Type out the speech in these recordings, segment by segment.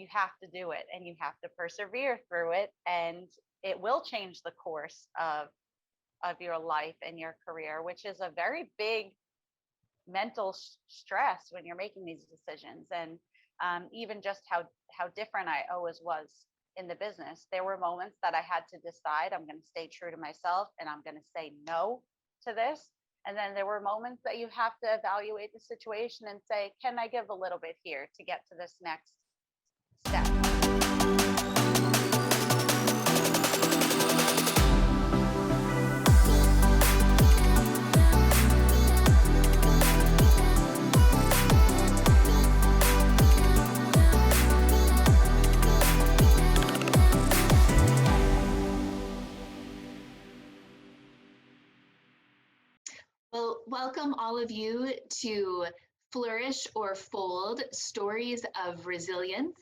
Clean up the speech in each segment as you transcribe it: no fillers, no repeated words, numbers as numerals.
you have to do it and you have to persevere through it. And it will change the course of your life and your career, which is a very big mental stress when you're making these decisions. And even just how different I always was in the business. There were moments that I had to decide I'm going to stay true to myself and I'm going to say no to this. And then there were moments that you have to evaluate the situation and say, can I give a little bit here to get to this next step? Well, welcome all of you to Flourish or Fold, Stories of Resilience,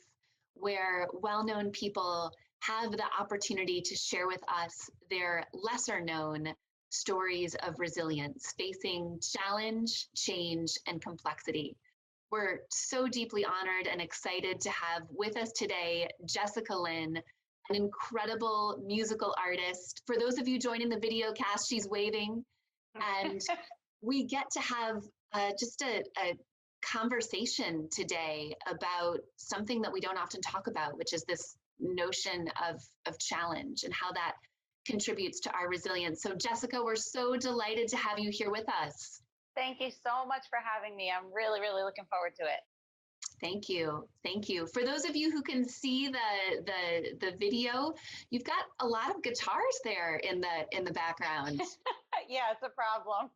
where well-known people have the opportunity to share with us their lesser-known stories of resilience, facing challenge, change, and complexity. We're so deeply honored and excited to have with us today Jessica Lynn, an incredible musical artist. For those of you joining the video cast, she's waving. And we get to have just a conversation today about something that we don't often talk about, which is this notion of challenge and how that contributes to our resilience. So Jessica, we're so delighted to have you here with us. Thank you so much for having me. I'm really, really looking forward to it. Thank you. Thank you. For those of you who can see the video, you've got a lot of guitars there in the background. Yeah, it's a problem.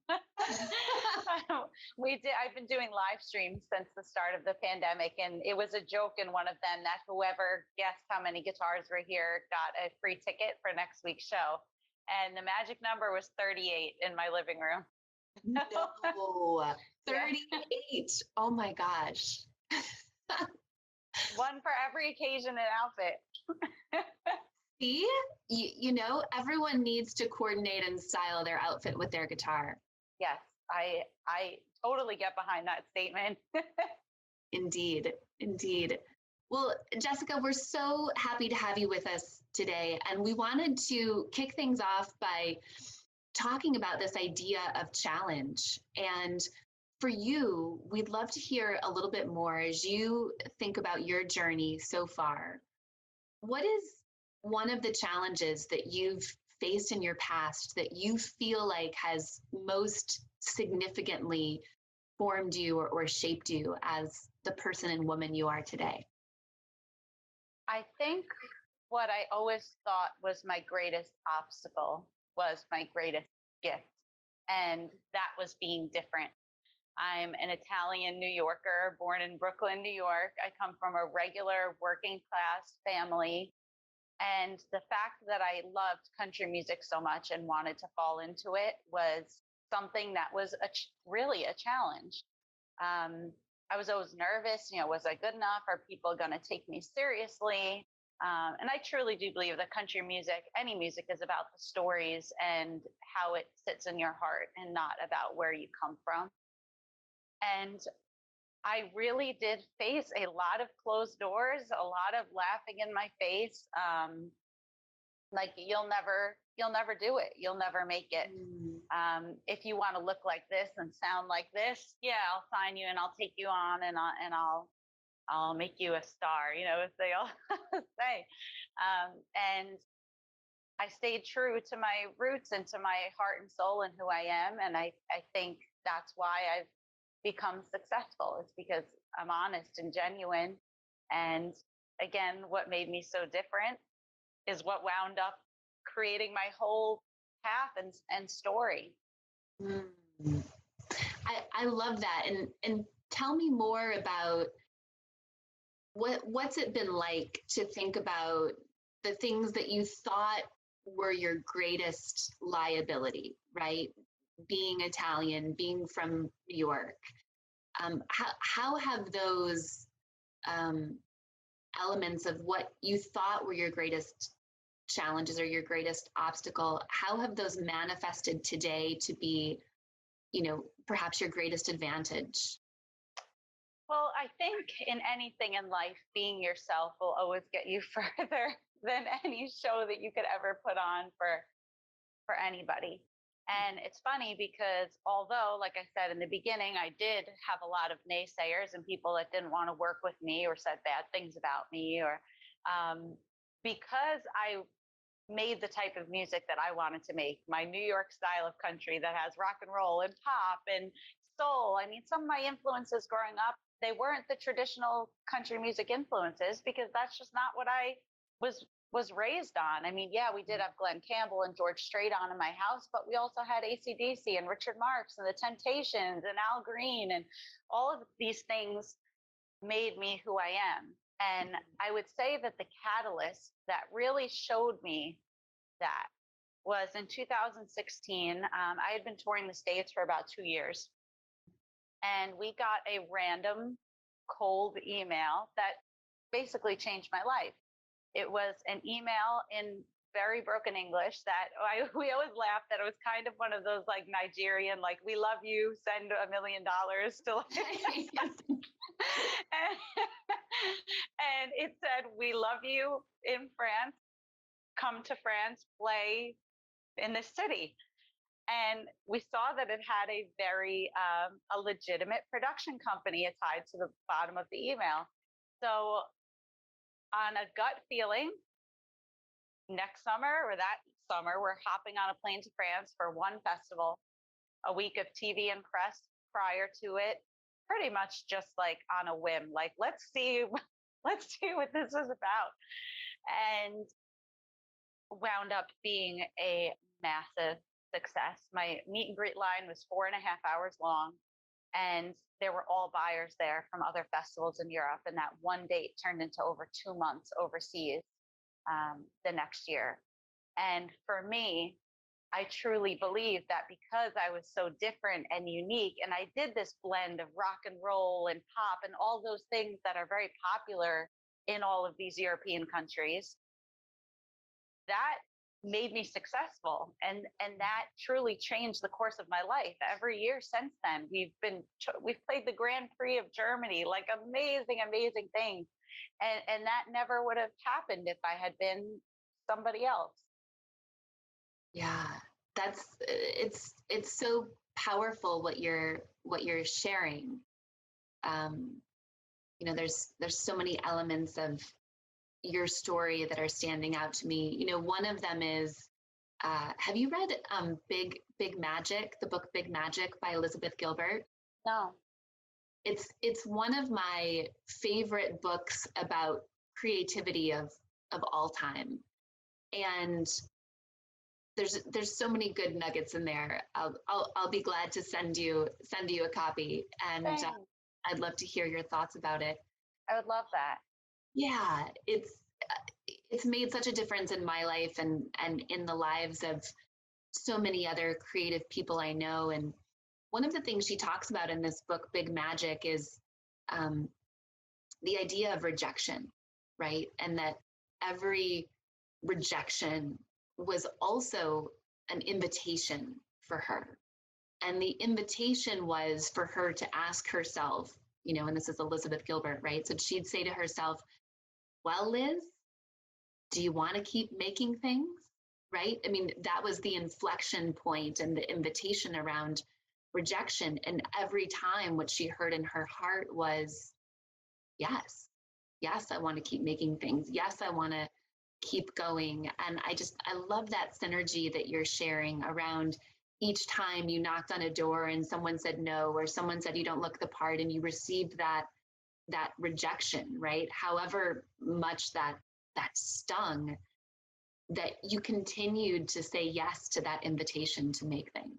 I've been doing live streams since the start of the pandemic, and it was a joke in one of them that whoever guessed how many guitars were here got a free ticket for next week's show. And the magic number was 38 in my living room. No, 38. Oh my gosh. One for every occasion and outfit. See, you know, everyone needs to coordinate and style their outfit with their guitar. Yes, I totally get behind that statement. Indeed, indeed. Well, Jessica, we're so happy to have you with us today. And we wanted to kick things off by talking about this idea of challenge. And for you, we'd love to hear a little bit more as you think about your journey so far. What is one of the challenges that you've faced in your past that you feel like has most significantly formed you or shaped you as the person and woman you are today? I think what I always thought was my greatest obstacle was my greatest gift, and that was being different. I'm an Italian New Yorker, born in Brooklyn, New York. I come from a regular working class family. And the fact that I loved country music so much and wanted to fall into it was something that was really a challenge. I was always nervous, was I good enough? Are people going to take me seriously? And I truly do believe that country music, any music, is about the stories and how it sits in your heart and not about where you come from. And I really did face a lot of closed doors, a lot of laughing in my face. Like you'll never do it. You'll never make it. If you want to look like this and sound like this, yeah, I'll sign you and I'll take you on and I'll make you a star, as they all say. And I stayed true to my roots and to my heart and soul and who I am. And I think that's why I've become successful. It's because I'm honest and genuine. And again, what made me so different is what wound up creating my whole path and story. I love that. And tell me more about what's it been like to think about the things that you thought were your greatest liability, right? Being Italian, being from New York. How have those elements of what you thought were your greatest challenges or your greatest obstacle, how have those manifested today to be, perhaps your greatest advantage? Well, I think in anything in life, being yourself will always get you further than any show that you could ever put on for anybody. And it's funny because although, like I said in the beginning, I did have a lot of naysayers and people that didn't want to work with me or said bad things about me, or um, because I made the type of music that I wanted to make, my New York style of country that has rock and roll and pop and soul. I mean, some of my influences growing up, they weren't the traditional country music influences because that's just not what I was raised on. I mean, yeah, we did have Glenn Campbell and George Strait on in my house, but we also had AC/DC and Richard Marx and the Temptations and Al Green, and all of these things made me who I am. And I would say that the catalyst that really showed me that was in 2016. I had been touring the States for about 2 years, and we got a random cold email that basically changed my life. It was an email in very broken English that we always laughed that it was kind of one of those like Nigerian, like, we love you, send $1 million to and, and it said, we love you in France, come to France, play in this city. And we saw that it had a very a legitimate production company tied to the bottom of the email. So on a gut feeling, next summer or that summer, we're hopping on a plane to France for one festival, a week of TV and press prior to it, pretty much just like on a whim, like, let's see what this is about. And wound up being a massive success. My meet and greet line was 4.5 hours long, and there were all buyers there from other festivals in Europe. And that one date turned into over 2 months overseas the next year. And for me, I truly believe that because I was so different and unique, and I did this blend of rock and roll and pop and all those things that are very popular in all of these European countries, that made me successful, and that truly changed the course of my life. Every year since then, we've played the Grand Prix of Germany, like amazing things, and that never would have happened if I had been somebody else. Yeah, it's so powerful what you're sharing. Um, there's so many elements of your story that are standing out to me. One of them is, have you read Big Magic, the book Big Magic by Elizabeth Gilbert? No. It's one of my favorite books about creativity of all time. And there's so many good nuggets in there. I'll be glad to send you a copy, and I'd love to hear your thoughts about it. I would love that. Yeah, it's made such a difference in my life and in the lives of so many other creative people I know. And one of the things she talks about in this book, Big Magic, is the idea of rejection, right? And that every rejection was also an invitation for her. And the invitation was for her to ask herself, and this is Elizabeth Gilbert, right? So she'd say to herself, well, Liz, do you want to keep making things? Right? I mean, that was the inflection point and the invitation around rejection. And every time what she heard in her heart was, yes, I want to keep making things. Yes, I want to keep going. And I love that synergy that you're sharing around each time you knocked on a door and someone said no, or someone said you don't look the part, and you received that rejection, right? However much that stung, that you continued to say yes to that invitation to make things.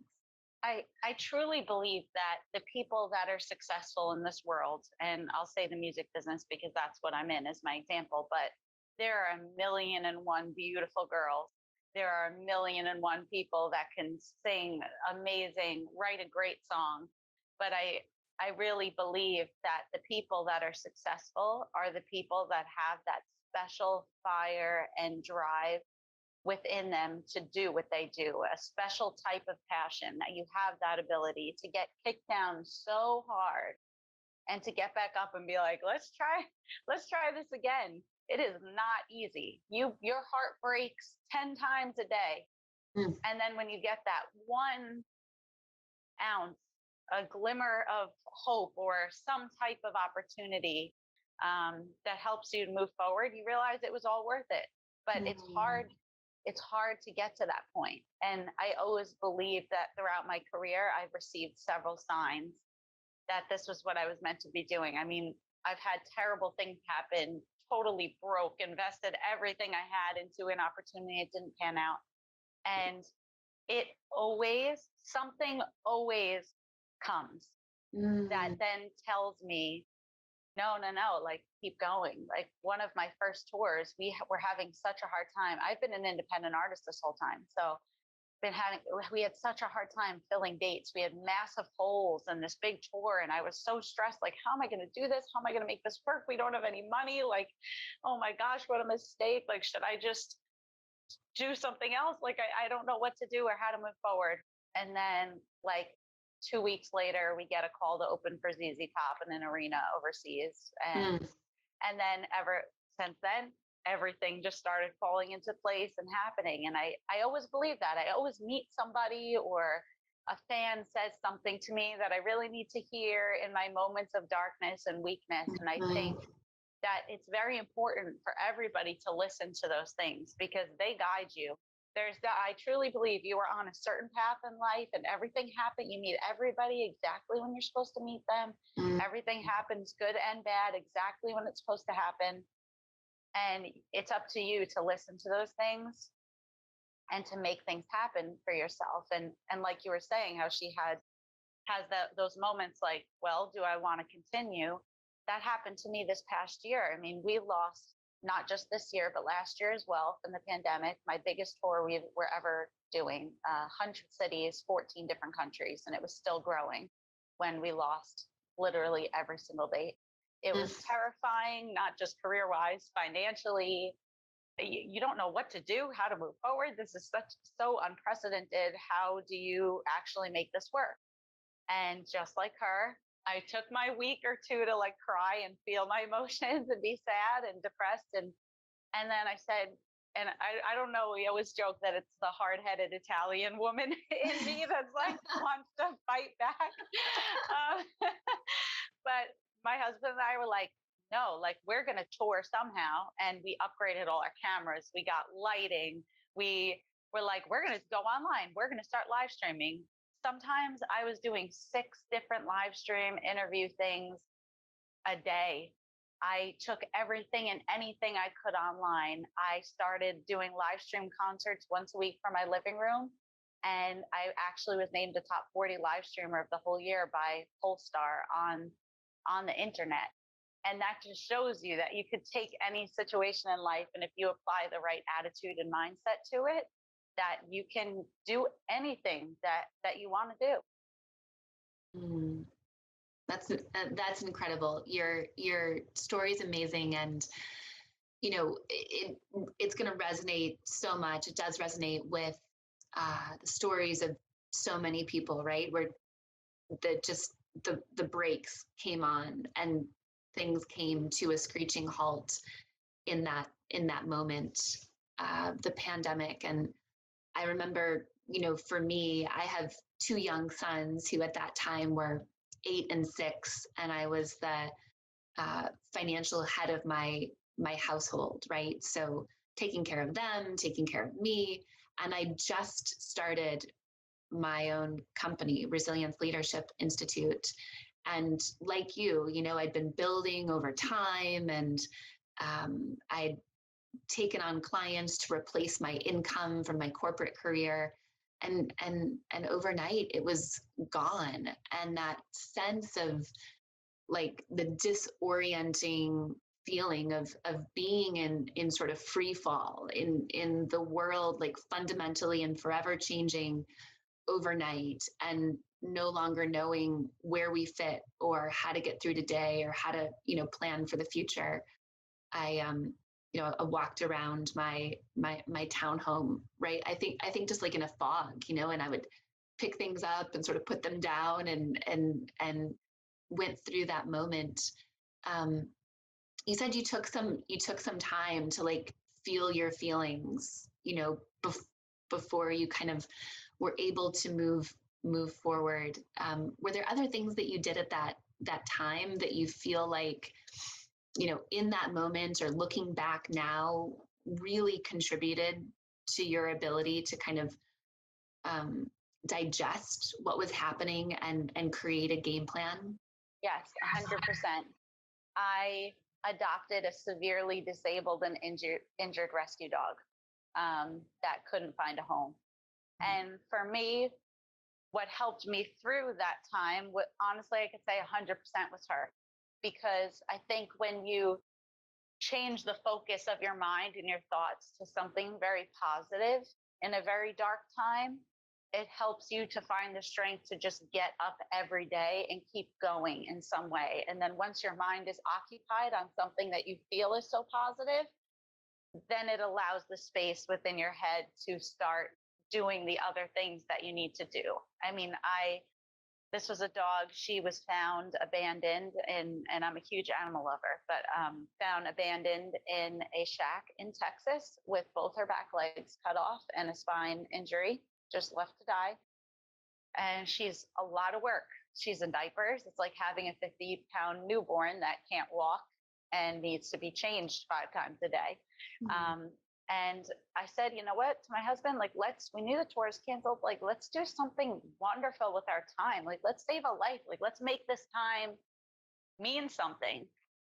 I truly believe that the people that are successful in this world, and I'll say the music business because that's what I'm in as my example, but there are 1,000,001 beautiful girls. There are 1,000,001 people that can sing amazing, write a great song. But I really believe that the people that are successful are the people that have that special fire and drive within them to do what they do, a special type of passion, that you have that ability to get kicked down so hard and to get back up and be like, let's try this again. It is not easy. Your heart breaks 10 times a day. Mm. And then when you get that 1 ounce, a glimmer of hope or some type of opportunity that helps you to move forward, you realize it was all worth it. But it's hard. It's hard to get to that point. And I always believed that throughout my career, I've received several signs that this was what I was meant to be doing. I mean, I've had terrible things happen, totally broke, invested everything I had into an opportunity. It didn't pan out. And something always comes that then tells me, no, like, keep going. Like, one of my first tours, we were having such a hard time. I've been an independent artist this whole time. So we had such a hard time filling dates. We had massive holes in this big tour. And I was so stressed, like, how am I going to do this? How am I going to make this work? We don't have any money. Like, oh my gosh, what a mistake. Like, should I just do something else? Like, I don't know what to do or how to move forward. And then, like, 2 weeks later, we get a call to open for ZZ Top in an arena overseas. And then ever since then, everything just started falling into place and happening. And I always believe that. I always meet somebody or a fan says something to me that I really need to hear in my moments of darkness and weakness. And I think that it's very important for everybody to listen to those things because they guide you. I truly believe you are on a certain path in life and everything happens. You meet everybody exactly when you're supposed to meet them. Everything happens, good and bad, exactly when it's supposed to happen. And it's up to you to listen to those things and to make things happen for yourself. And like you were saying, how she has those moments like, well, do I want to continue? That happened to me this past year. I mean, we lost not just this year, but last year as well from the pandemic. My biggest tour we were ever doing, 100 cities, 14 different countries, and it was still growing when we lost literally every single date. It was terrifying, not just career-wise, financially. You don't know what to do, how to move forward. This is so unprecedented. How do you actually make this work? And just like her, I took my week or two to like cry and feel my emotions and be sad and depressed. And then I said, and I don't know, we always joke that it's the hard-headed Italian woman in me that's like wants to fight back. But my husband and I were like, no, like we're going to tour somehow. And we upgraded all our cameras. We got lighting. We were like, we're going to go online. We're going to start live streaming. Sometimes I was doing 6 different live stream interview things a day. I took everything and anything I could online. I started doing live stream concerts once a week from my living room. And I actually was named the top 40 live streamer of the whole year by Polestar on the internet. And that just shows you that you could take any situation in life, and if you apply the right attitude and mindset to it, that you can do anything that you want to do. That's incredible. Your story is amazing, and you know it's going to resonate so much. It does resonate with the stories of so many people, right? Where the brakes came on and things came to a screeching halt in that moment, the pandemic. And I remember, for me, I have 2 young sons who at that time were 8 and 6, and I was the financial head of my household, right? So taking care of them, taking care of me, and I just started my own company, Resilience Leadership Institute. And like you, I'd been building over time, and I'd taken on clients to replace my income from my corporate career. And overnight it was gone. And that sense of like the disorienting feeling of being in sort of free fall in the world, like fundamentally and forever changing overnight, and no longer knowing where we fit or how to get through today or how to, plan for the future. I walked around my townhome, right? I think just like in a fog, and I would pick things up and sort of put them down and went through that moment, you said you took some time to like feel your feelings, before you kind of were able to move forward. Were there other things that you did at that time that you feel like, in that moment or looking back now, really contributed to your ability to kind of digest what was happening and create a game plan? Yes, 100%. I adopted a severely disabled and injured rescue dog that couldn't find a home. And for me, what helped me through that time, what honestly I could say 100% was her. Because I think when you change the focus of your mind and your thoughts to something very positive in a very dark time, it helps you to find the strength to just get up every day and keep going in some way. And then once your mind is occupied on something that you feel is so positive, then it allows the space within your head to start doing the other things that you need to do. I mean, this was a dog. She was found abandoned and I'm a huge animal lover, but found abandoned in a shack in Texas with both her back legs cut off and a spine injury, just left to die. And she's a lot of work. She's in diapers. It's like having a 50-pound newborn that can't walk and needs to be changed 5 times a day. Mm-hmm. And I said, you know what, to my husband, like, we knew the tour is canceled. Like, let's do something wonderful with our time. Like, let's save a life. Like, let's make this time mean something.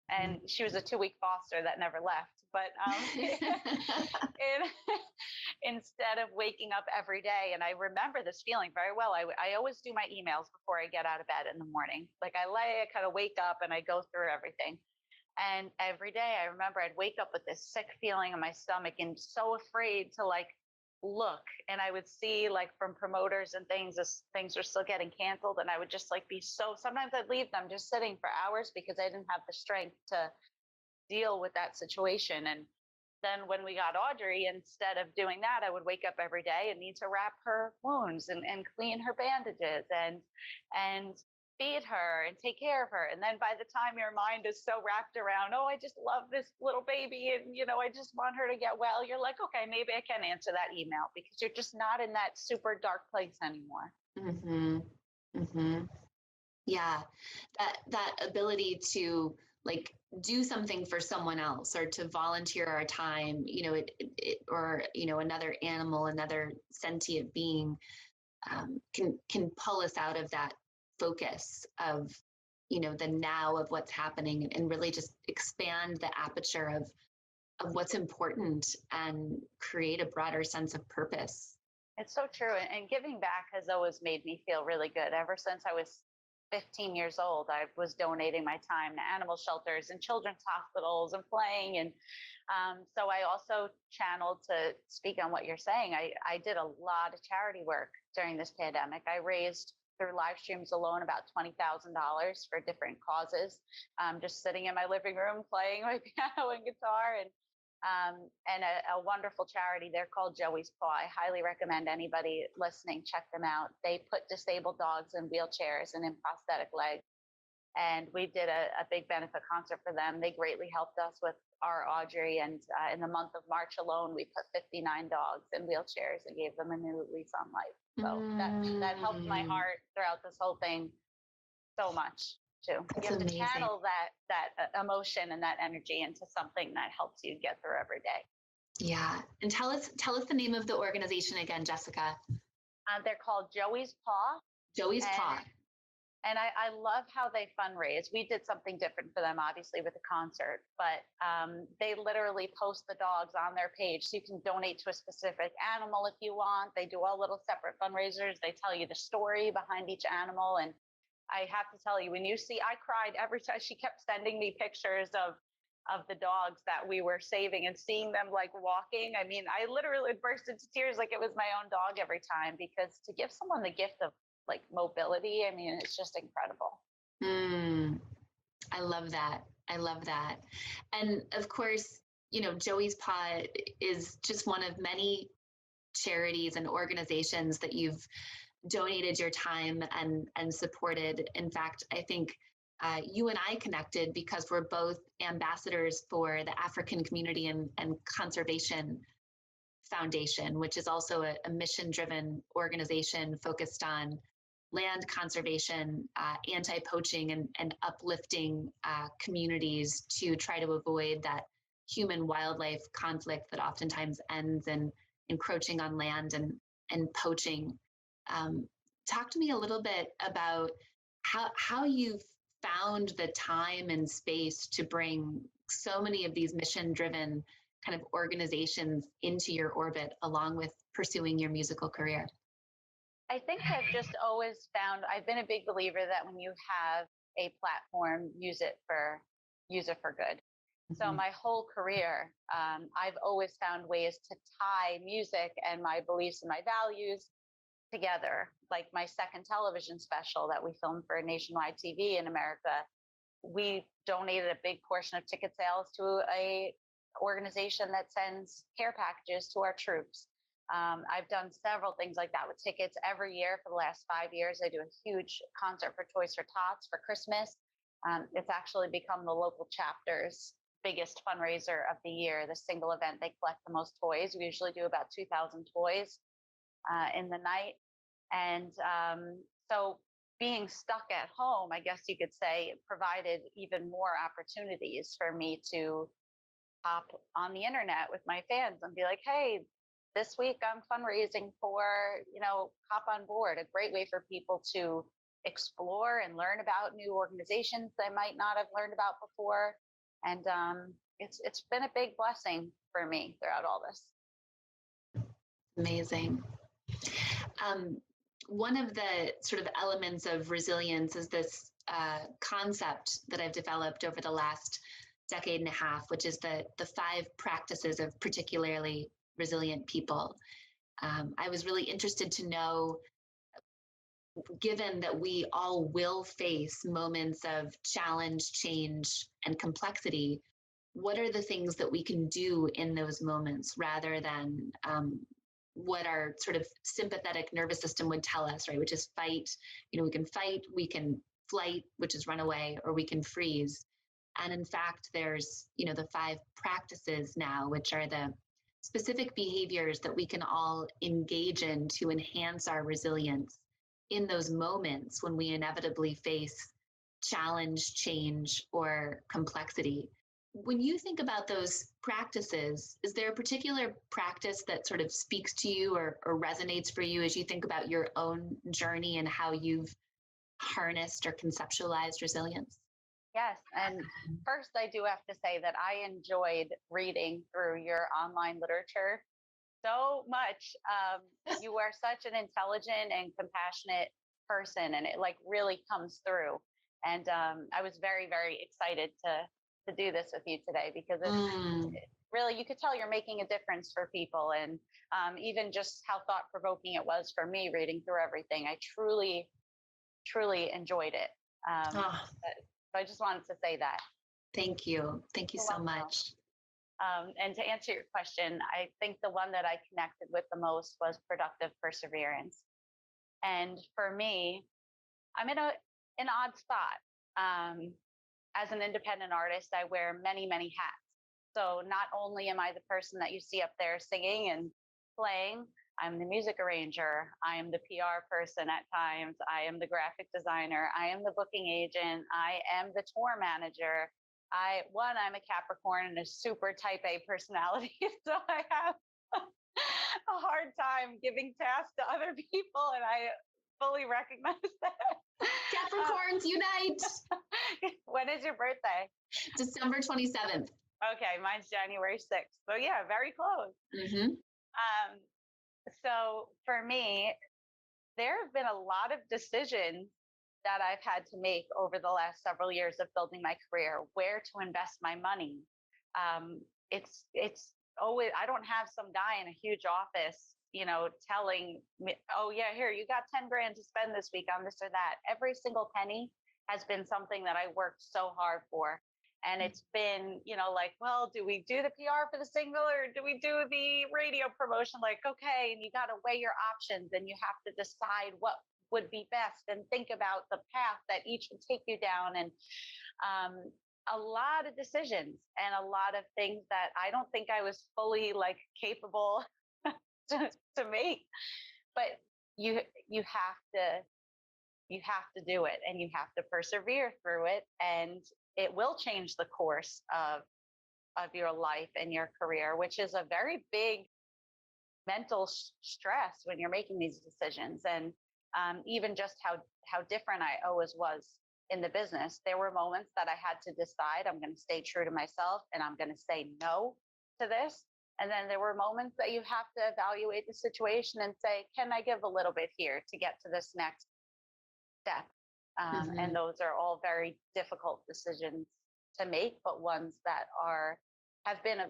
And she was a 2-week foster that never left. But instead of waking up every day, and I remember this feeling very well. I always do my emails before I get out of bed in the morning. Like I kind of wake up and I go through everything. And every day I remember I'd wake up with this sick feeling in my stomach and so afraid to like look. And I would see like from promoters and things, as things were still getting canceled. And I would just like sometimes I'd leave them just sitting for hours because I didn't have the strength to deal with that situation. And then when we got Audrey, instead of doing that, I would wake up every day and need to wrap her wounds and clean her bandages and feed her and take care of her. And then by the time your mind is so wrapped around, oh, I just love this little baby and, I just want her to get well, you're like, okay, maybe I can answer that email because you're just not in that super dark place anymore. Mm-hmm. Mm-hmm. Yeah. That ability to like do something for someone else or to volunteer our time, or, another animal, another sentient being can pull us out of that focus of, the now of what's happening and really just expand the aperture of what's important and create a broader sense of purpose. It's so true. And giving back has always made me feel really good. Ever since I was 15 years old, I was donating my time to animal shelters and children's hospitals and playing. And so I also channeled, to speak on what you're saying, I did a lot of charity work during this pandemic. I raised through live streams alone about $20,000 for different causes, just sitting in my living room playing my piano and guitar. And a wonderful charity. They're called Joey's Paw. I highly recommend anybody listening check them out. They put disabled dogs in wheelchairs and in prosthetic legs. And we did a big benefit concert for them. They greatly helped us with our Audrey. And in the month of March alone, we put 59 dogs in wheelchairs and gave them a new lease on life. So that helped my heart throughout this whole thing so much. Too. That's you have amazing. To channel that emotion and that energy into something that helps you get through every day. Yeah. And tell us the name of the organization again, Jessica. They're called Joey's Paw. Joey's Paw. And I love how they fundraise. We did something different for them, obviously, with the concert, but they literally post the dogs on their page. So you can donate to a specific animal if you want. They do all little separate fundraisers. They tell you the story behind each animal. And I have to tell you, I cried every time. She kept sending me pictures of the dogs that we were saving and seeing them like walking. I mean, I literally burst into tears like it was my own dog every time, because to give someone the gift of like mobility, I mean, it's just incredible. I love that. And of course, Joey's Paw is just one of many charities and organizations that you've donated your time and supported. In fact, I think you and I connected because we're both ambassadors for the African Community and Conservation Foundation, which is also a mission-driven organization focused on land conservation, anti-poaching, and uplifting communities to try to avoid that human-wildlife conflict that oftentimes ends in encroaching on land and poaching. Talk to me a little bit about how you've found the time and space to bring so many of these mission-driven kind of organizations into your orbit along with pursuing your musical career. I think I've just always found, I've been a big believer that when you have a platform, use it for good. So my whole career, I've always found ways to tie music and my beliefs and my values together. Like my second television special that we filmed for nationwide TV in America, we donated a big portion of ticket sales to a organization that sends care packages to our troops. I've done several things like that with tickets every year for the last 5 years. I do a huge concert for Toys for Tots for Christmas. It's actually become the local chapter's biggest fundraiser of the year, the single event. They collect the most toys. We usually do about 2,000 toys in the night. And so being stuck at home, I guess you could say, provided even more opportunities for me to hop on the internet with my fans and be like, hey, this week I'm fundraising for, hop on board. A great way for people to explore and learn about new organizations they might not have learned about before. And it's been a big blessing for me throughout all this. Amazing. One of the sort of elements of resilience is this concept that I've developed over the last decade and a half, which is the 5 practices of particularly resilient people. I was really interested to know, given that we all will face moments of challenge, change, and complexity, what are the things that we can do in those moments rather than what our sort of sympathetic nervous system would tell us, right? Which is fight. We can fight, we can flight, which is run away, or we can freeze. And in fact, there's, the 5 practices now, which are the specific behaviors that we can all engage in to enhance our resilience in those moments when we inevitably face challenge, change, or complexity. When you think about those practices, is there a particular practice that sort of speaks to you or resonates for you as you think about your own journey and how you've harnessed or conceptualized resilience? Yes. And first, I do have to say that I enjoyed reading through your online literature so much. You are such an intelligent and compassionate person, and it really comes through. And I was very, very excited to do this with you today because it's really, you could tell you're making a difference for people. And even just how thought-provoking it was for me reading through everything. I truly, truly enjoyed it. So I just wanted to say that. Thank you. Thank you so much. And to answer your question, I think the one that I connected with the most was productive perseverance. And for me, I'm in an odd spot. As an independent artist, I wear many, many hats. So not only am I the person that you see up there singing and playing, I'm the music arranger. I am the PR person at times. I am the graphic designer. I am the booking agent. I am the tour manager. I'm a Capricorn and a super type A personality. So I have a hard time giving tasks to other people. And I fully recognize that. Capricorns unite. When is your birthday? December 27th. Okay, mine's January 6th. So yeah, very close. Mm-hmm. So for me, there have been a lot of decisions that I've had to make over the last several years of building my career, where to invest my money. It's always, I don't have some guy in a huge office, telling me, oh yeah, here, you got 10 grand to spend this week on this or that. Every single penny has been something that I worked so hard for. And it's been, well, do we do the PR for the single or do we do the radio promotion? Okay, and you got to weigh your options and you have to decide what would be best, and think about the path that each would take you down. And a lot of decisions and a lot of things that I don't think I was fully like capable to make. But you you have to you have to do it, and you have to persevere through it, and it will change the course of your life and your career, which is a very big mental stress when you're making these decisions. And even just how different I always was in the business, there were moments that I had to decide I'm going to stay true to myself and I'm going to say no to this. And then there were moments that you have to evaluate the situation and say, can I give a little bit here to get to this next step? And those are all very difficult decisions to make, but ones that have been of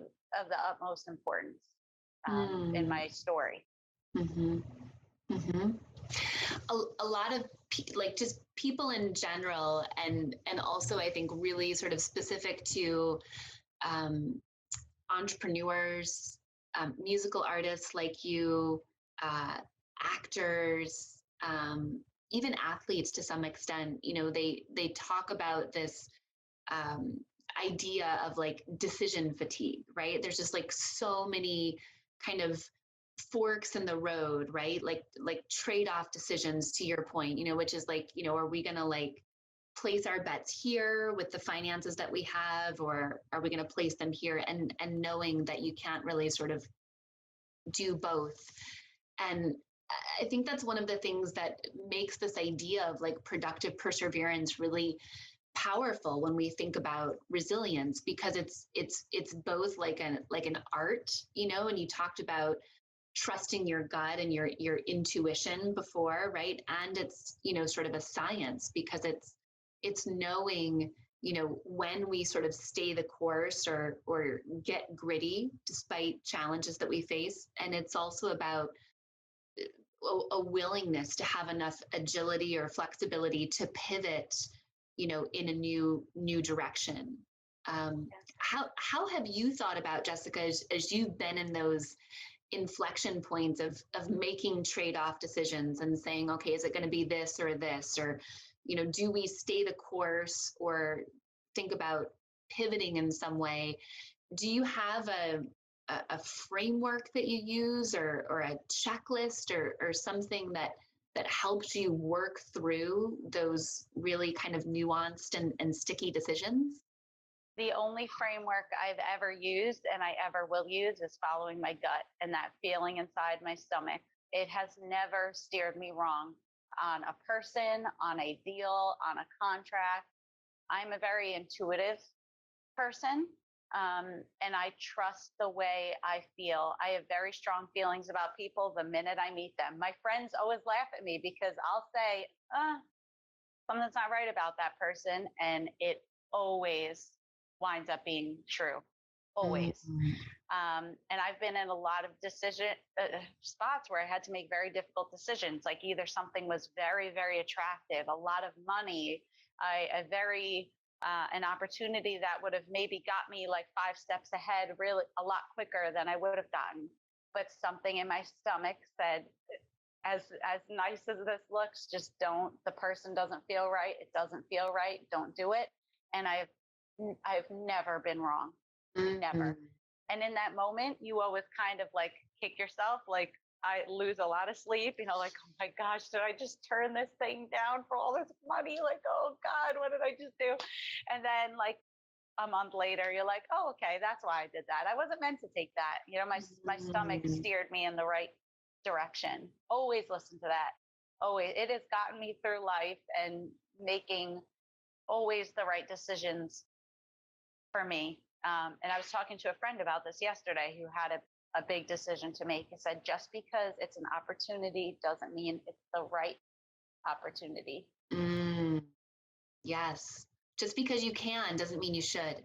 the utmost importance in my story. Mm-hmm. Mm-hmm. A lot of like just people in general, and also I think really sort of specific to entrepreneurs, musical artists like you, actors, even athletes to some extent. You know, they talk about this idea of like decision fatigue, right? There's just like so many kind of forks in the road, right? Like trade-off decisions, to your point, you know, which is like, you know, are we going to like place our bets here with the finances that we have, or are we going to place them here? And knowing that you can't really sort of do both. And I think that's one of the things that makes this idea of like productive perseverance really powerful when we think about resilience, because it's both like an art, you know. And you talked about trusting your gut and your intuition before, right? And it's, you know, sort of a science, because it's knowing, you know, when we sort of stay the course or get gritty despite challenges that we face. And it's also about a willingness to have enough agility or flexibility to pivot, you know, in a new direction. How have you thought about, Jessica, as you've been in those inflection points of making trade-off decisions and saying, okay, is it going to be this, or, you know, do we stay the course or think about pivoting in some way? Do you have a framework that you use, or a checklist, or something that helps you work through those really kind of nuanced and sticky decisions? The only framework I've ever used and I ever will use is following my gut and that feeling inside my stomach. It has never steered me wrong on a person, on a deal, on a contract. I'm a very intuitive person, and I trust the way I feel. I have very strong feelings about people the minute I meet them. My friends always laugh at me because I'll say, something's not right about that person, and it always winds up being true, always. And I've been in a lot of decision spots where I had to make very difficult decisions. Like either something was very, very attractive, a lot of money, an opportunity that would have maybe got me like 5 steps ahead, really a lot quicker than I would have gotten. But something in my stomach said, as nice as this looks, just don't. The person doesn't feel right. It doesn't feel right. Don't do it. And I've never been wrong, never. And in that moment, you always kind of like kick yourself. Like I lose a lot of sleep, you know, like, oh my gosh, did I just turn this thing down for all this money? Like, oh God, what did I just do? And then like a month later, you're like, oh, okay, that's why I did that. I wasn't meant to take that. You know, my stomach steered me in the right direction. Always listen to that. Always. It has gotten me through life and making always the right decisions for me. And I was talking to a friend about this yesterday who had a big decision to make. He said, just because it's an opportunity doesn't mean it's the right opportunity. Yes. Just because you can doesn't mean you should.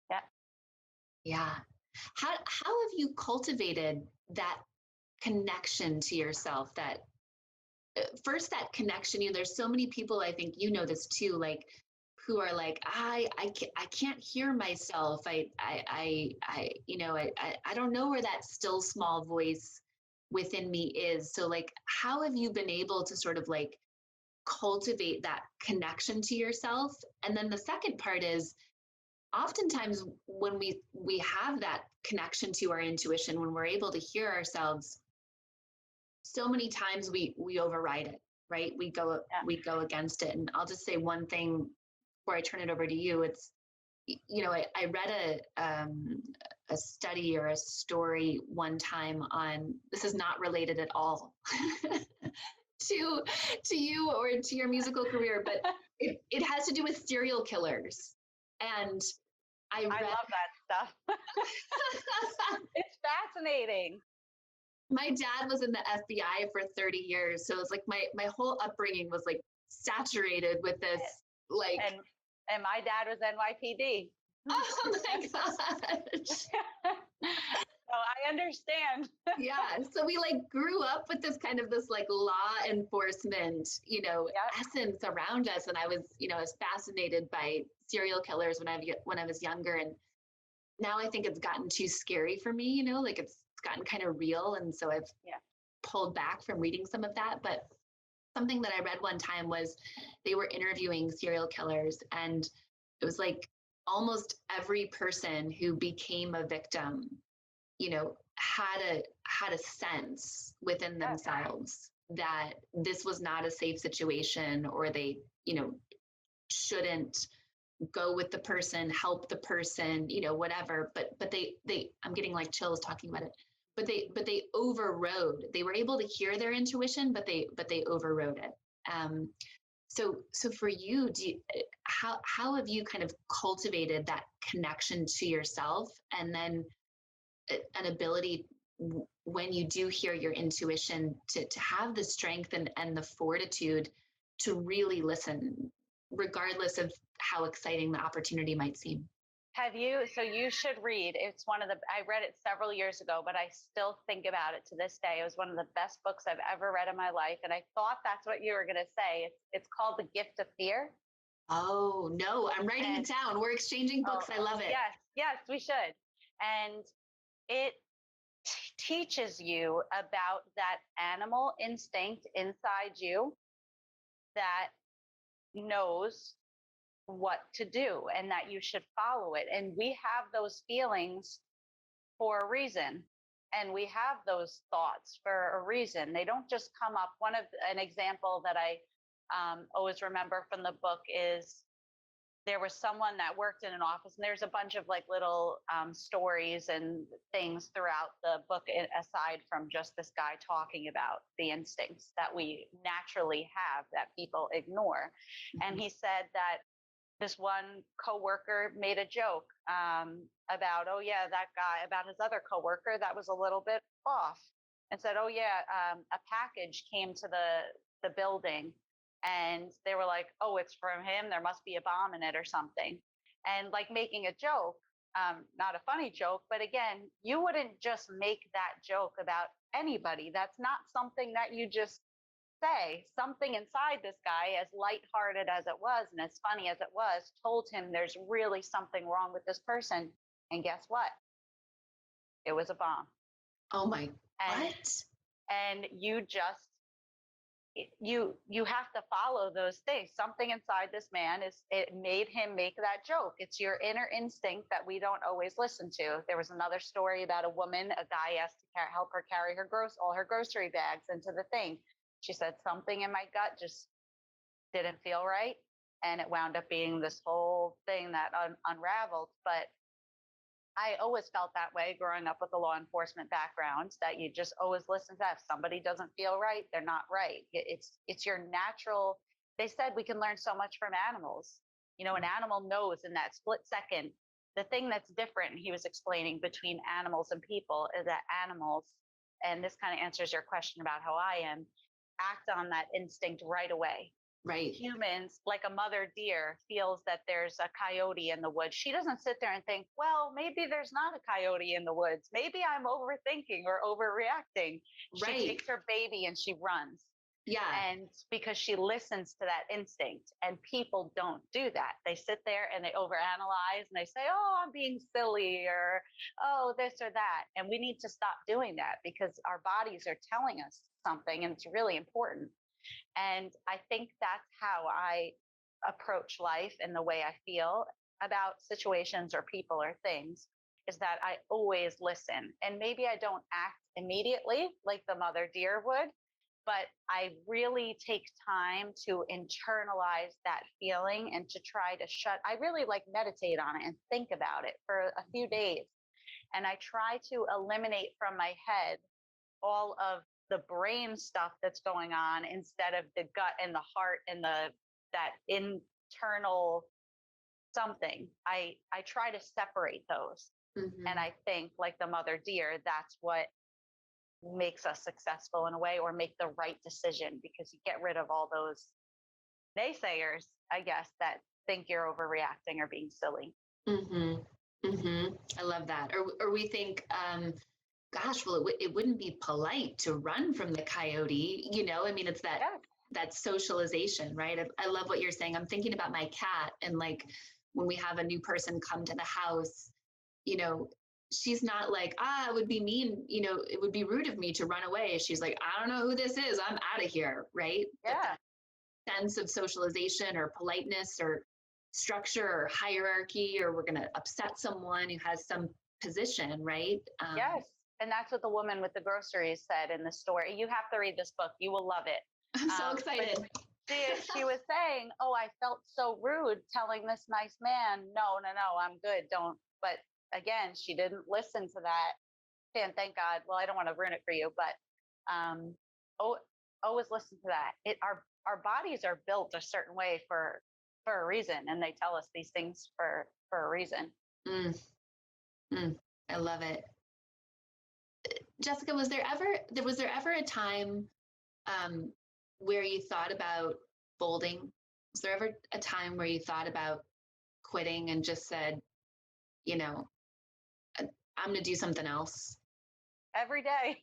Yeah. Yeah. How have you cultivated that connection to yourself? That first, that connection, you know, there's so many people, I think you know this too, like who are like, I can't hear myself. I you know, I don't know where that still small voice within me is. So like, how have you been able to sort of like cultivate that connection to yourself. And then the second part is oftentimes when we have that connection to our intuition, when we're able to hear ourselves, so many times we override it, right? We go against it. And I'll just say one thing before I turn it over to you. It's, I read a study or a story one time on, this is not related at all to you or to your musical career, but it has to do with serial killers. And I love that stuff. It's fascinating. My dad was in the FBI for 30 years. So it's like my whole upbringing was like saturated with this, like. And my dad was NYPD. Oh my gosh. So I understand. Yeah. So we like grew up with this kind of this like law enforcement, essence around us. And I was, I was fascinated by serial killers when I was younger. And now I think it's gotten too scary for me, like it's gotten kind of real. And so I've pulled back from reading some of that. But something that I read one time was they were interviewing serial killers, and it was like almost every person who became a victim, had a sense within themselves that this was not a safe situation, or they, shouldn't go with the person, help the person, whatever. But they I'm getting like chills talking about it. But they overrode. They were able to hear their intuition, but they overrode it. So for you, how have you kind of cultivated that connection to yourself, and then an ability when you do hear your intuition to have the strength and the fortitude to really listen, regardless of how exciting the opportunity might seem? So you should read. It's I read it several years ago, but I still think about it to this day. It was one of the best books I've ever read in my life. And I thought that's what you were going to say. It's called The Gift of Fear. Oh, no, I'm writing it down. We're exchanging books. I love it. Yes, we should. And it teaches you about that animal instinct inside you that knows what to do and that you should follow it. And we have those feelings for a reason. And we have those thoughts for a reason. They don't just come up. An example that I always remember from the book is there was someone that worked in an office, and there's a bunch of like little stories and things throughout the book, aside from just this guy talking about the instincts that we naturally have that people ignore. Mm-hmm. And he said that this one coworker made a joke about, that guy, about his other coworker that was a little bit off, and said, a package came to the building. And they were like, oh, it's from him. There must be a bomb in it or something. And like making a joke, not a funny joke, but again, you wouldn't just make that joke about anybody. That's not something that you just say. Something inside this guy, as lighthearted as it was and as funny as it was, told him there's really something wrong with this person. And guess what? It was a bomb. Oh my, what? And you have to follow those things. Something inside this man it made him make that joke. It's your inner instinct that we don't always listen to. There was another story about a woman. A guy asked to help her carry all her grocery bags into the thing. She said, something in my gut just didn't feel right, and it wound up being this whole thing that unraveled. But I always felt that way growing up with a law enforcement background, that you just always listen to that. If somebody doesn't feel right, they're not right. It's your natural. They said we can learn so much from animals. An animal knows in that split second. The thing that's different, he was explaining, between animals and people is that animals, and this kind of answers your question about how I am, act on that instinct right away. Right. Humans, like a mother deer, feels that there's a coyote in the woods. She doesn't sit there and think, well, maybe there's not a coyote in the woods. Maybe I'm overthinking or overreacting. Right. She takes her baby and she runs. Yeah. And because she listens to that instinct, and people don't do that. They sit there and they overanalyze and they say, oh, I'm being silly, or, oh, this or that. And we need to stop doing that, because our bodies are telling us something, and it's really important. And I think that's how I approach life and the way I feel about situations or people or things, is that I always listen. And maybe I don't act immediately like the mother deer would, but I really take time to internalize that feeling and to try to I really like meditate on it and think about it for a few days. And I try to eliminate from my head all of the brain stuff that's going on instead of the gut and the heart and that internal something. I try to separate those. Mm-hmm. And I think, like the mother deer, that's what makes us successful in a way, or make the right decision, because you get rid of all those naysayers, I guess, that think you're overreacting or being silly. Mm-hmm. Mm-hmm. I love that. Or we think, gosh, well, it wouldn't be polite to run from the coyote. I mean, it's that socialization, right? I love what you're saying. I'm thinking about my cat, and like when we have a new person come to the house, she's not like, it would be mean, it would be rude of me to run away. She's like, I don't know who this is. I'm out of here, right? Yeah. But that sense of socialization or politeness or structure or hierarchy, or we're going to upset someone who has some position, right? Yes. And that's what the woman with the groceries said in the store. You have to read this book. You will love it. I'm so excited. She was saying, oh, I felt so rude telling this nice man, no, I'm good. Don't. But again, she didn't listen to that. And thank God. Well, I don't want to ruin it for you, but always listen to that. Our bodies are built a certain way for a reason, and they tell us these things for a reason. I love it. Jessica, was there ever a time where you thought about folding? Was there ever a time where you thought about quitting and just said, I'm going to do something else? Every day.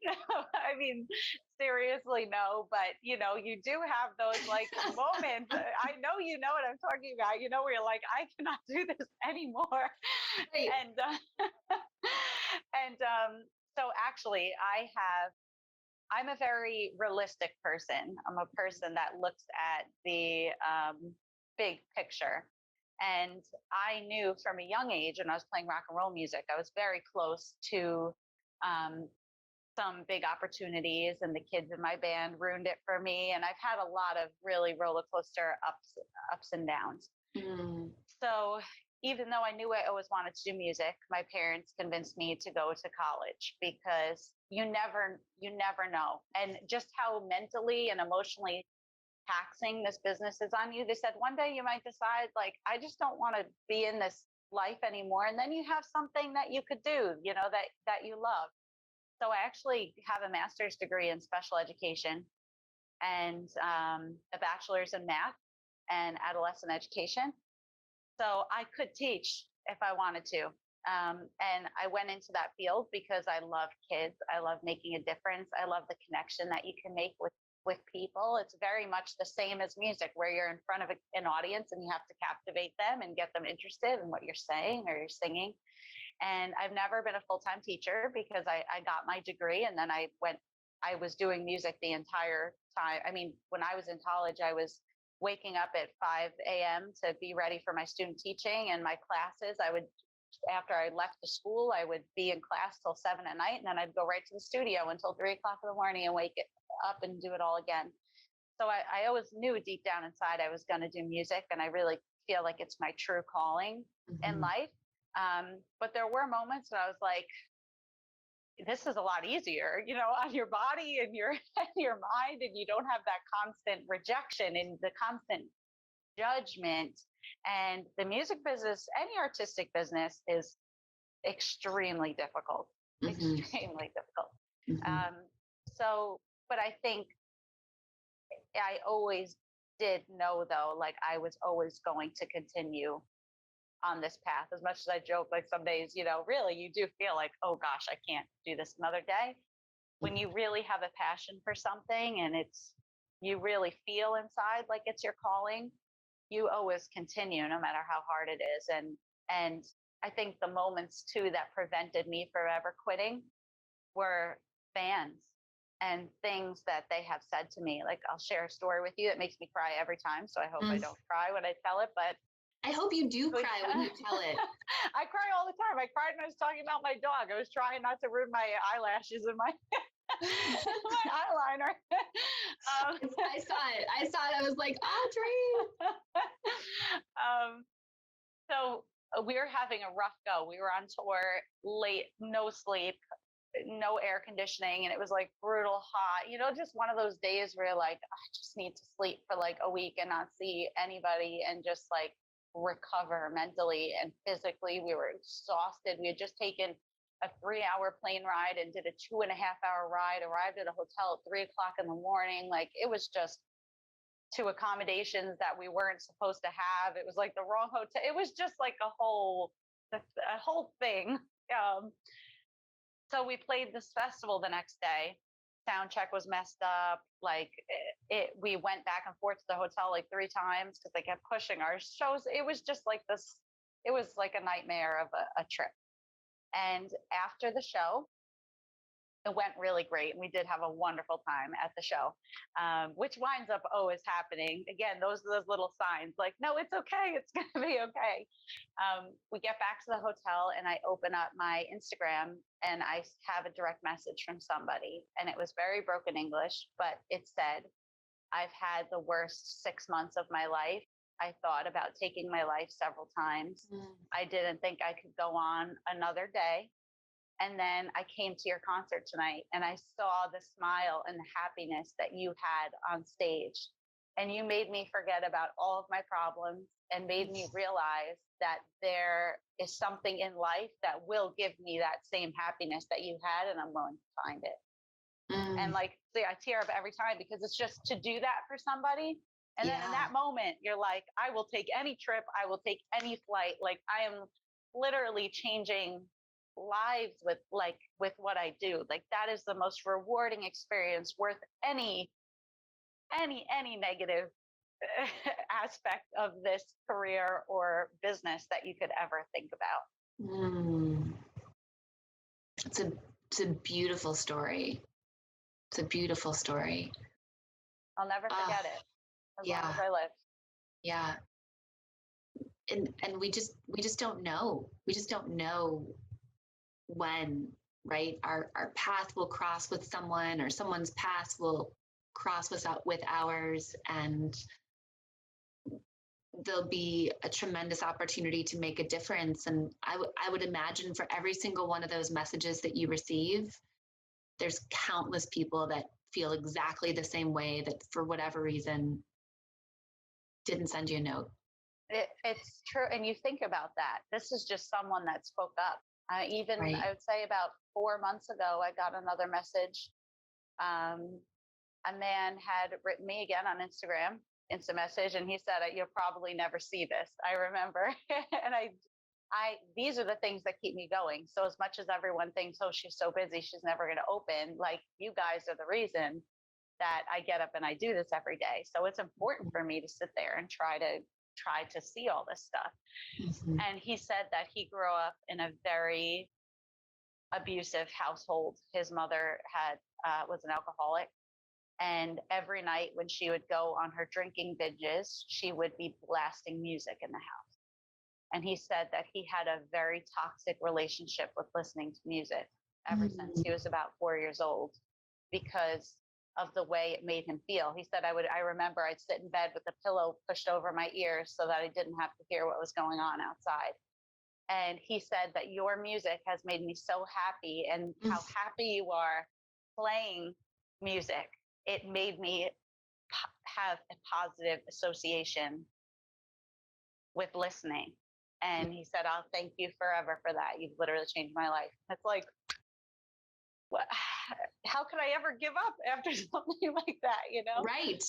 No, I mean, seriously, no. But you do have those like moments. I know you know what I'm talking about. Where you're like, I cannot do this anymore. Right. So actually, I'm a very realistic person. I'm a person that looks at the big picture. And I knew from a young age, when I was playing rock and roll music, I was very close to some big opportunities, and the kids in my band ruined it for me. And I've had a lot of really roller coaster ups and downs. Mm. So even though I knew I always wanted to do music, my parents convinced me to go to college, because you never know. And just how mentally and emotionally taxing this business is on you. They said one day you might decide, like, I just don't want to be in this life anymore. And then you have something that you could do, that you love. So I actually have a master's degree in special education and a bachelor's in math and adolescent education. So I could teach if I wanted to. And I went into that field because I love kids. I love making a difference. I love the connection that you can make with people. It's very much the same as music, where you're in front of an audience and you have to captivate them and get them interested in what you're saying or you're singing. And I've never been a full-time teacher, because I got my degree and then I was doing music the entire time. I mean, when I was in college, I was waking up at 5 a.m. to be ready for my student teaching and my classes. After I left the school, I would be in class till 7 at night, and then I'd go right to the studio until 3 o'clock in the morning and wake it up and do it all again. So I always knew deep down inside I was going to do music, and I really feel like it's my true calling in life. But there were moments when I was like, this is a lot easier, on your body and your mind, and you don't have that constant rejection and the constant judgment. And the music business, any artistic business, is extremely difficult. Extremely difficult. But I think I always did know, though, like I was always going to continue on this path. As much as I joke, like some days, really you do feel like, oh gosh, I can't do this another day. When you really have a passion for something and you really feel inside like it's your calling, you always continue no matter how hard it is. And I think the moments too that prevented me from ever quitting were fans. and things that they have said to me. Like, I'll share a story with you that makes me cry every time. So I hope I don't cry when I tell it, but I hope you do cry when you tell it. I cry all the time. I cried when I was talking about my dog. I was trying not to ruin my eyelashes and my my eyeliner. I saw it. I was like, Audrey. So we were having a rough go. We were on tour late, no sleep, no air conditioning, and it was like brutal hot. Just one of those days where you're like, I just need to sleep for like a week and not see anybody and just like recover mentally and physically. We were exhausted. We had just taken a 3-hour plane ride and did a 2.5-hour ride, arrived at a hotel at 3 o'clock in the morning. Like, it was just to accommodations that we weren't supposed to have. It was like the wrong hotel. It was just like a whole thing. So we played this festival the next day. Sound check was messed up. Like, we went back and forth to the hotel like 3 times because they kept pushing our shows. It was just like this. It was like a nightmare of a trip. And after the show, it went really great. And we did have a wonderful time at the show, which winds up always happening. Again, those are those little signs like, no, it's okay. It's going to be okay. We get back to the hotel and I open up my Instagram and I have a direct message from somebody. And it was very broken English, but it said, I've had the worst 6 months of my life. I thought about taking my life several times. I didn't think I could go on another day. And then I came to your concert tonight and I saw the smile and the happiness that you had on stage. And you made me forget about all of my problems and made me realize that there is something in life that will give me that same happiness that you had, and I'm willing to find it. And like, see, I tear up every time because it's just to do that for somebody. And then in that moment, you're like, I will take any trip. I will take any flight. Like, I am literally changing lives with what I do. Like, that is the most rewarding experience worth any negative aspect of this career or business that you could ever think about. It's a beautiful story. It's a beautiful story. I'll never forget it as long as I live. Yeah. And we just don't know. We just don't know when, right? Our path will cross with someone, or someone's path will cross with ours, and there'll be a tremendous opportunity to make a difference. And I would imagine for every single one of those messages that you receive, there's countless people that feel exactly the same way, that for whatever reason didn't send you a note. It's true. And you think about that. This is just someone that spoke up. I would say about 4 months ago, I got another message. A man had written me again on Instagram, instant message, and he said, "You'll probably never see this." I remember. And these are the things that keep me going. So as much as everyone thinks, oh, she's so busy, she's never going to open, like, you guys are the reason that I get up and I do this every day. So it's important for me to sit there and try to see all this stuff. And he said that he grew up in a very abusive household. His mother was an alcoholic. And every night when she would go on her drinking binges, she would be blasting music in the house. And he said that he had a very toxic relationship with listening to music ever since he was about 4 years old, because of the way it made him feel. He said, I remember I'd sit in bed with a pillow pushed over my ears so that I didn't have to hear what was going on outside. And he said that your music has made me so happy, and how happy you are playing music. It made me have a positive association with listening. And he said, I'll thank you forever for that. You've literally changed my life. It's like, what? How could I ever give up after something like that, Right.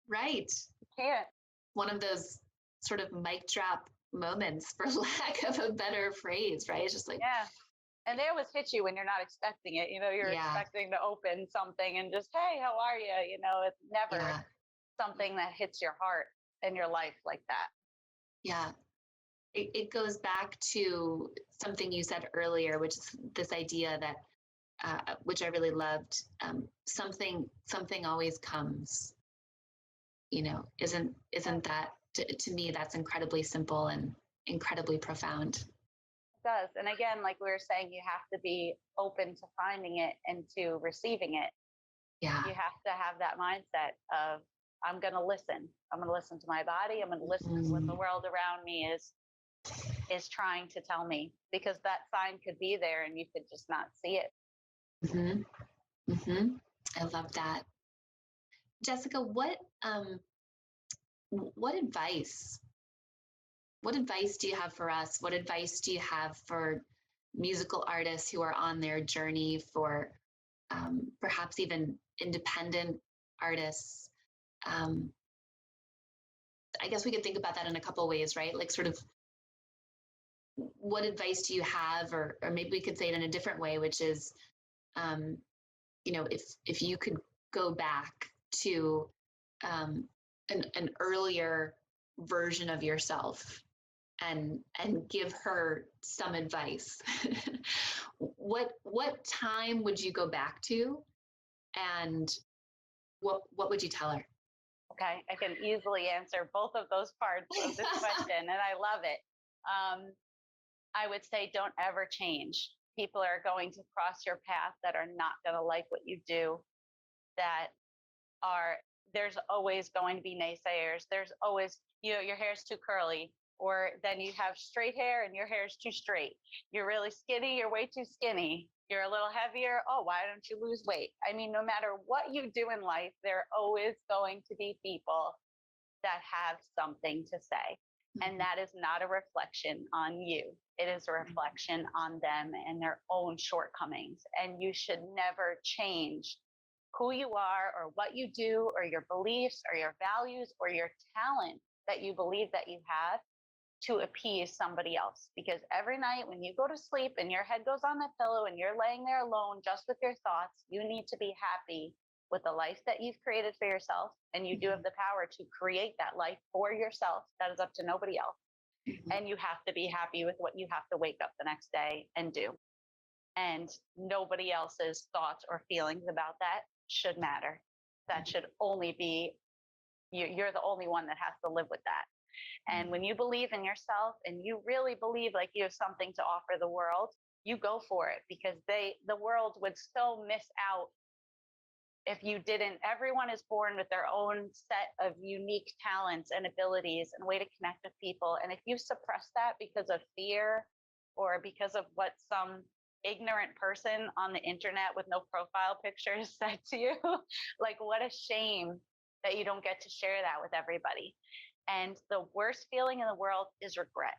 You can't. One of those sort of mic drop moments, for lack of a better phrase, right? It's just like, yeah. And they always hit you when you're not expecting it. You're expecting to open something and just, hey, how are you? It's never something that hits your heart and your life like that. Yeah. It goes back to something you said earlier, which is this idea that which I really loved. Something always comes. Isn't that to me? That's incredibly simple and incredibly profound. It does. And again, like we were saying, you have to be open to finding it and to receiving it. Yeah. You have to have that mindset of, I'm going to listen. I'm going to listen to my body. I'm going to listen to what the world around me is trying to tell me, because that sign could be there and you could just not see it. I love that. Jessica, what advice do you have for us? What advice do you have for musical artists who are on their journey, for perhaps even independent artists? I guess we could think about that in a couple of ways, right? Like, sort of, what advice do you have, or maybe we could say it in a different way, which is, if you could go back to an earlier version of yourself and give her some advice, what time would you go back to, and what would you tell her? Okay, I can easily answer both of those parts of this question, and I love it. I would say, don't ever change. People are going to cross your path that are not going to like what you do, there's always going to be naysayers. There's always, your hair's too curly, or then you have straight hair and your hair's too straight. You're really skinny, you're way too skinny. You're a little heavier. Oh, why don't you lose weight? I mean, no matter what you do in life, there are always going to be people that have something to say. And that is not a reflection on you. It is a reflection on them and their own shortcomings. And you should never change who you are, or what you do, or your beliefs, or your values, or your talent that you believe that you have, to appease somebody else. Because every night when you go to sleep and your head goes on the pillow and you're laying there alone just with your thoughts, you need to be happy with the life that you've created for yourself. And you do have the power to create that life for yourself. That is up to nobody else. And you have to be happy with what you have to wake up the next day and do. And nobody else's thoughts or feelings about that should matter. That should only be, you're the only one that has to live with that. And when you believe in yourself and you really believe like you have something to offer the world, you go for it, because the world would so miss out if you didn't. Everyone is born with their own set of unique talents and abilities and way to connect with people. And if you suppress that because of fear, or because of what some ignorant person on the internet with no profile pictures said to you, like, what a shame that you don't get to share that with everybody. And the worst feeling in the world is regret.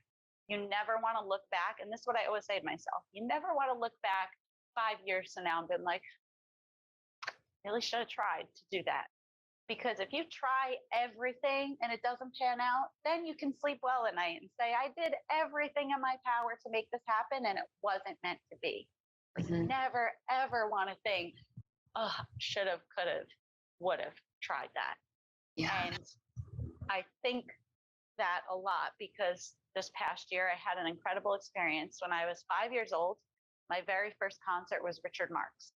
You never want to look back. And this is what I always say to myself. You never want to look back 5 years from now and been like, really should have tried to do that. Because if you try everything and it doesn't pan out, then you can sleep well at night and say, I did everything in my power to make this happen and it wasn't meant to be. But you never, ever want to think, oh, should have, could have, would have tried that. Yeah. And I think that a lot, because this past year I had an incredible experience. When I was 5 years old, my very first concert was Richard Marx.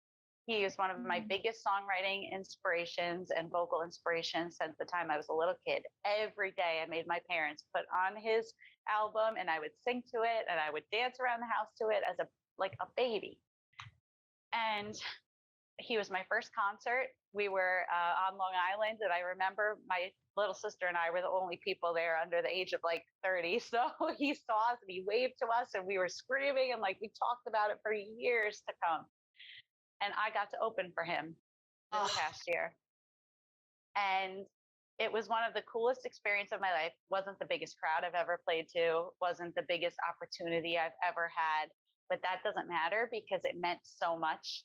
He is one of my biggest songwriting inspirations and vocal inspirations since the time I was a little kid. Every day I made my parents put on his album and I would sing to it and I would dance around the house to it as a baby. And he was my first concert. We were on Long Island, and I remember my little sister and I were the only people there under the age of 30. So he saw us and he waved to us and we were screaming, and we talked about it for years to come. And I got to open for him this past year. And it was one of the coolest experiences of my life. Wasn't the biggest crowd I've ever played to, wasn't the biggest opportunity I've ever had, but that doesn't matter because it meant so much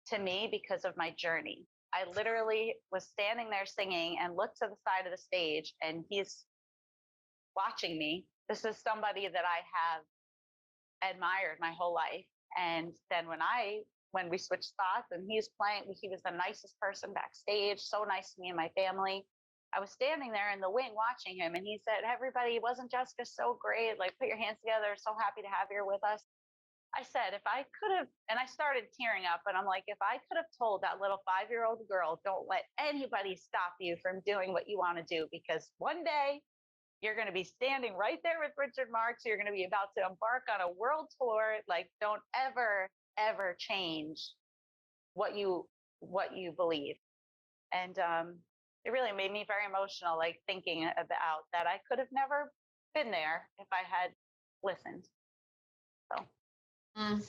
to me because of my journey. I literally was standing there singing and looked to the side of the stage and he's watching me. This is somebody that I have admired my whole life. And then when we switched spots and he's playing, he was the nicest person backstage, so nice to me and my family. I was standing there in the wing watching him and he said, everybody, wasn't Jessica so great? Put your hands together. So happy to have you with us. I said, if I could have, and I started tearing up, and I'm like, if I could have told that little 5-year-old girl, don't let anybody stop you from doing what you want to do, because one day you're going to be standing right there with Richard Marx. You're going to be about to embark on a world tour. Like, don't ever, ever change what you believe. And it really made me very emotional, like thinking about that. I could have never been there if I had listened. So. Mm.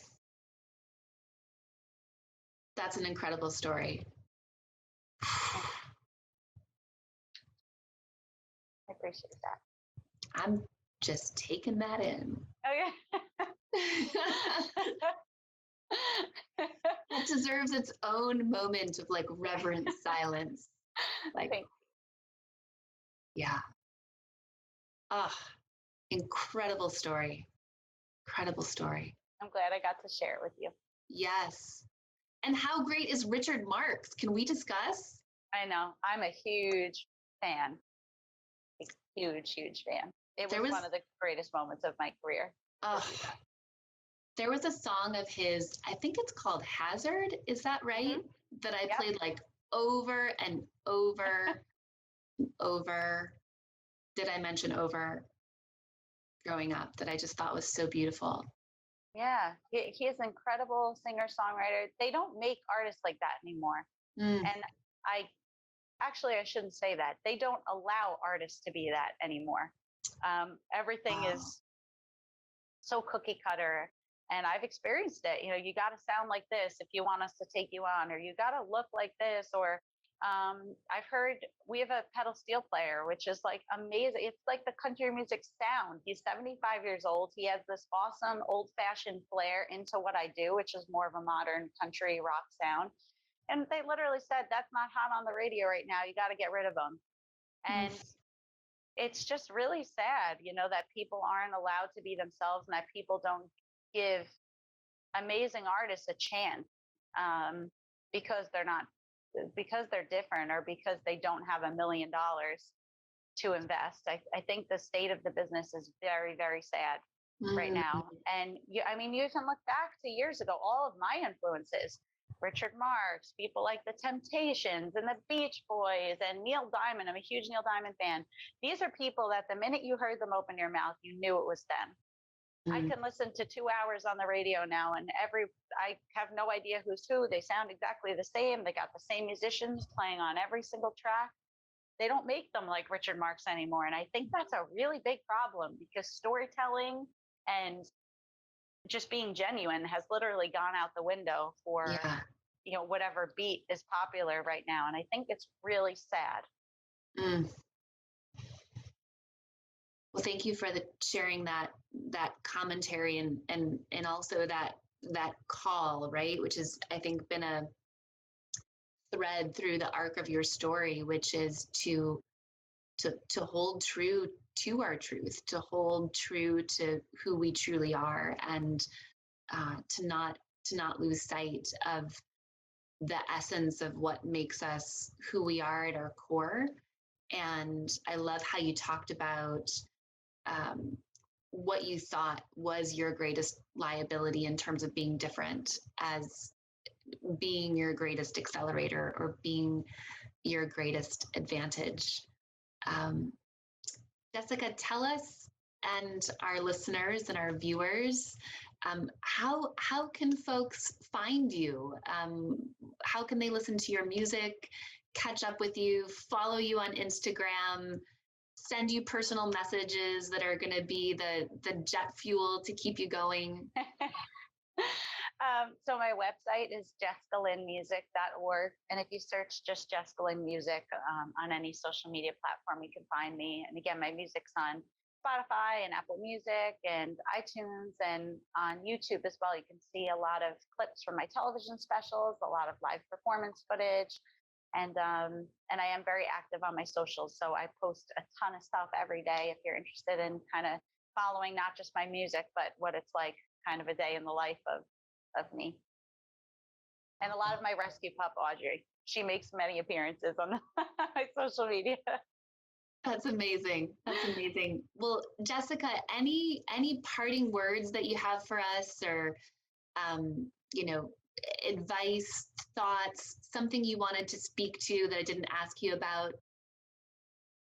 That's an incredible story. I appreciate that. I'm just taking that in. Okay. It deserves its own moment of like reverent silence. Like, Thanks. yeah. Ah, incredible story. Incredible story. I'm glad I got to share it with you. Yes. And how great is Richard Marx? Can we discuss? I know. I'm a huge fan. A huge, huge fan. It was one of the greatest moments of my career. There was a song of his, I think it's called Hazard. Is that right? Mm-hmm. That I played like over and over and over. Did I mention over growing up that I just thought was so beautiful? Yeah, he is an incredible singer-songwriter. They don't make artists like that anymore. And I shouldn't say that. They don't allow artists to be that anymore. Everything is so cookie cutter. And I've experienced it. You know, you got to sound like this if you want us to take you on, or you got to look like this, or I've heard we have a pedal steel player, which is like amazing. It's like the country music sound. He's 75 years old. He has this awesome old fashioned flair into what I do, which is more of a modern country rock sound. And they literally said, that's not hot on the radio right now. You got to get rid of them. And it's just really sad, you know, that people aren't allowed to be themselves, and that people don't give amazing artists a chance because they're different, or because they don't have $1 million to invest. I think the state of the business is very, very sad right now. And you can look back to years ago, all of my influences, Richard Marx, people like the Temptations and the Beach Boys and Neil Diamond. I'm a huge Neil Diamond fan. These are people that the minute you heard them open your mouth, you knew it was them. I can listen to 2 hours on the radio now, and I have no idea who's who. They sound exactly the same. They got the same musicians playing on every single track. They don't make them like Richard Marx anymore. And I think that's a really big problem, because storytelling and just being genuine has literally gone out the window for, whatever beat is popular right now. And I think it's really sad. Well, thank you for sharing that commentary and also that call, right? Which has, I think, been a thread through the arc of your story, which is to hold true to our truth, to hold true to who we truly are, and to not lose sight of the essence of what makes us who we are at our core. And I love how you talked about what you thought was your greatest liability in terms of being different as being your greatest accelerator or being your greatest advantage. Jessica, tell us and our listeners and our viewers, how can folks find you? How can they listen to your music, catch up with you, follow you on Instagram, send you personal messages that are going to be the jet fuel to keep you going? So my website is jessicalynmusic.org. And if you search just Jessica Lynn Music on any social media platform, you can find me. And again, my music's on Spotify and Apple Music and iTunes, and on YouTube as well. You can see a lot of clips from my television specials, a lot of live performance footage. And I am very active on my socials. So I post a ton of stuff every day if you're interested in kind of following not just my music, but what it's like kind of a day in the life of me. And a lot of my rescue pup, Audrey, she makes many appearances on my social media. That's amazing. That's amazing. Well, Jessica, any parting words that you have for us, or you know, advice, thoughts, something you wanted to speak to that I didn't ask you about?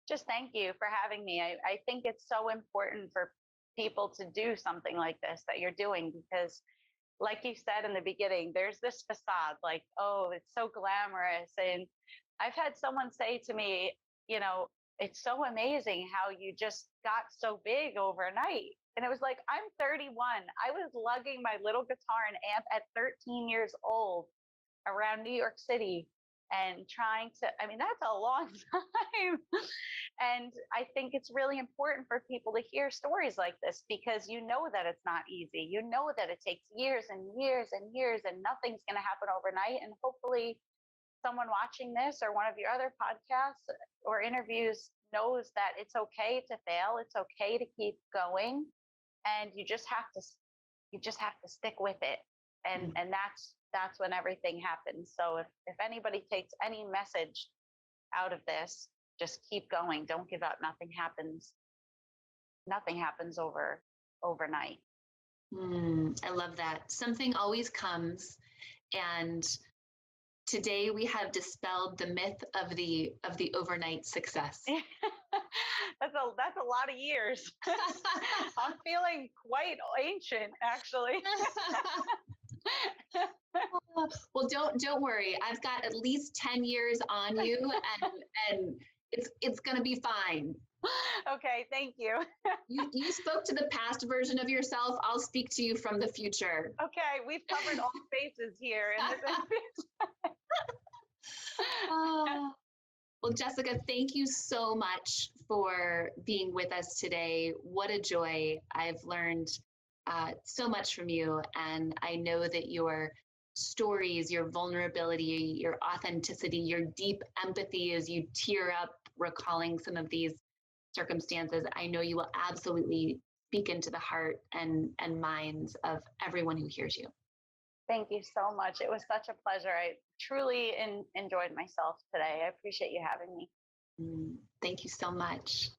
Just thank you for having me. I think it's so important for people to do something like this that you're doing because, like you said in the beginning, there's this facade like, oh, it's so glamorous. And I've had someone say to me, you know, it's so amazing how you just got so big overnight. And it was like, I'm 31. I was lugging my little guitar and amp at 13 years old around New York City and trying to, I mean, that's a long time. And I think it's really important for people to hear stories like this because you know that it's not easy. You know that it takes years and years and years, and nothing's going to happen overnight. And hopefully, someone watching this or one of your other podcasts or interviews knows that it's okay to fail. It's okay to keep going, and you just have to stick with it. And that's when everything happens. So if anybody takes any message out of this, just keep going. Don't give up. Nothing happens overnight. I love that. Something always comes, and today we have dispelled the myth of the overnight success. That's a lot of years. I'm feeling quite ancient, actually. Well, don't worry. I've got at least 10 years on you, and it's going to be fine. Okay, thank you. You spoke to the past version of yourself. I'll speak to you from the future. Okay, we've covered all bases here in this. Well, Jessica, thank you so much for being with us today. What a joy. I've learned so much from you, and I know that your stories, your vulnerability, your authenticity, your deep empathy as you tear up recalling some of these circumstances, I know you will absolutely speak into the heart and minds of everyone who hears you. Thank you so much. It was such a pleasure. I truly enjoyed myself today. I appreciate you having me. Thank you so much.